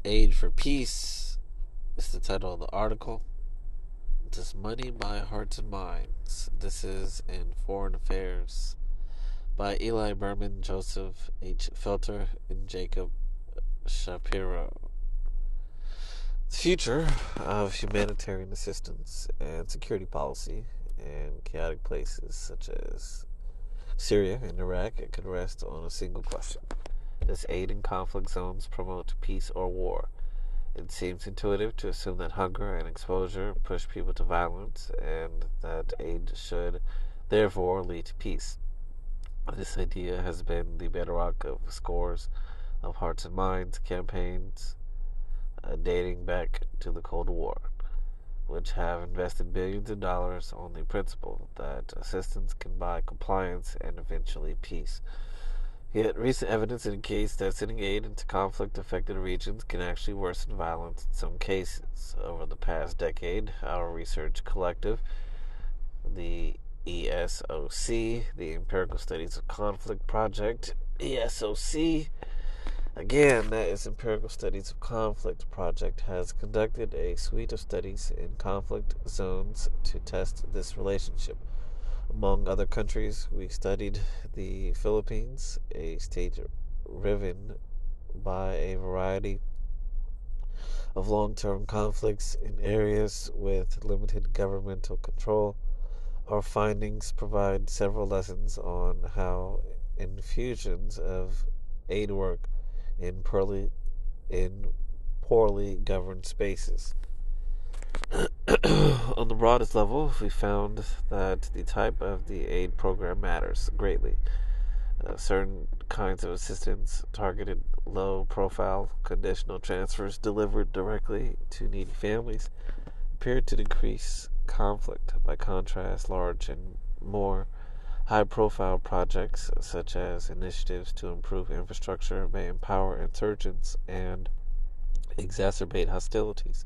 Aid for Peace is the title of the article. Does money buy hearts and minds? This is in Foreign Affairs by Eli Berman, Joseph H. Felter, and Jacob Shapiro. The future of humanitarian assistance and security policy in chaotic places such as Syria and Iraq could rest on a single question. Does aid in conflict zones promote peace or war? It seems intuitive to assume that hunger and exposure push people to violence and that aid should therefore lead to peace. This idea has been the bedrock of scores of hearts and minds campaigns dating back to the Cold War, which have invested billions of dollars on the principle that assistance can buy compliance and eventually peace. Yet recent evidence indicates that sending aid into conflict-affected regions can actually worsen violence in some cases. Over the past decade, our research collective, the ESOC, the Empirical Studies of Conflict Project, ESOC, again, that is Empirical Studies of Conflict Project, has conducted a suite of studies in conflict zones to test this relationship. Among other countries, we studied the Philippines, a state riven by a variety of long-term conflicts in areas with limited governmental control. Our findings provide several lessons on how infusions of aid work in poorly governed spaces. On the broadest level, we found that the type of the aid program matters greatly. Certain kinds of assistance, targeted low-profile conditional transfers delivered directly to needy families, appeared to decrease conflict. By contrast, large and more high-profile projects, such as initiatives to improve infrastructure, may empower insurgents and exacerbate hostilities.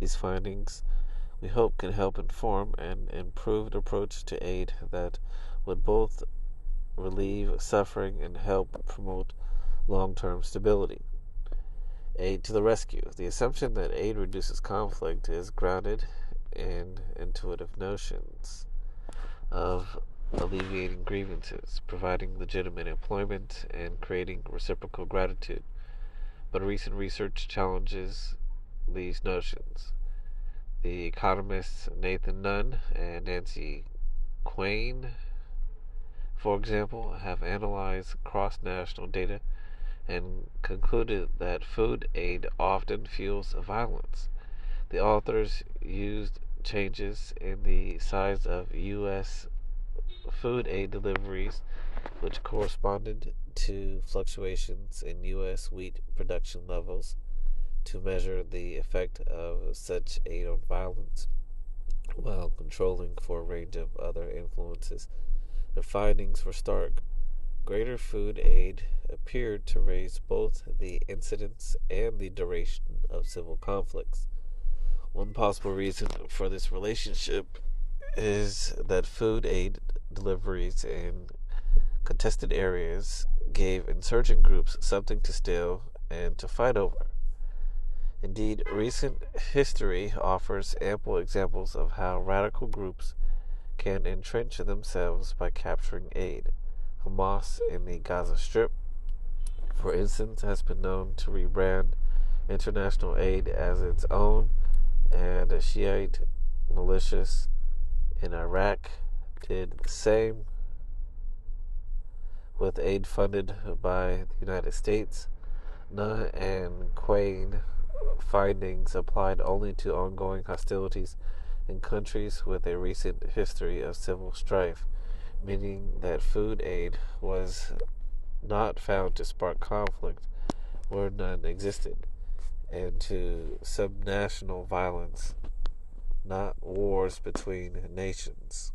These findings, we hope, can help inform an improved approach to aid that would both relieve suffering and help promote long-term stability. Aid to the rescue. The assumption that aid reduces conflict is grounded in intuitive notions of alleviating grievances, providing legitimate employment, and creating reciprocal gratitude. But recent research challenges these notions. The economists Nathan Nunn and Nancy Quain, for example, have analyzed cross-national data and concluded that food aid often fuels violence. The authors used changes in the size of U.S. food aid deliveries, which corresponded to fluctuations in U.S. wheat production levels, to measure the effect of such aid on violence while controlling for a range of other influences. The findings were stark. Greater food aid appeared to raise both the incidence and the duration of civil conflicts. One possible reason for this relationship is that food aid deliveries in contested areas gave insurgent groups something to steal and to fight over. Indeed, recent history offers ample examples of how radical groups can entrench themselves by capturing aid. Hamas in the Gaza Strip, for instance, has been known to rebrand international aid as its own, and Shiite militias in Iraq did the same, with aid funded by the United States. Nunn and Quain findings applied only to ongoing hostilities in countries with a recent history of civil strife, meaning that food aid was not found to spark conflict where none existed, and to subnational violence, not wars between nations.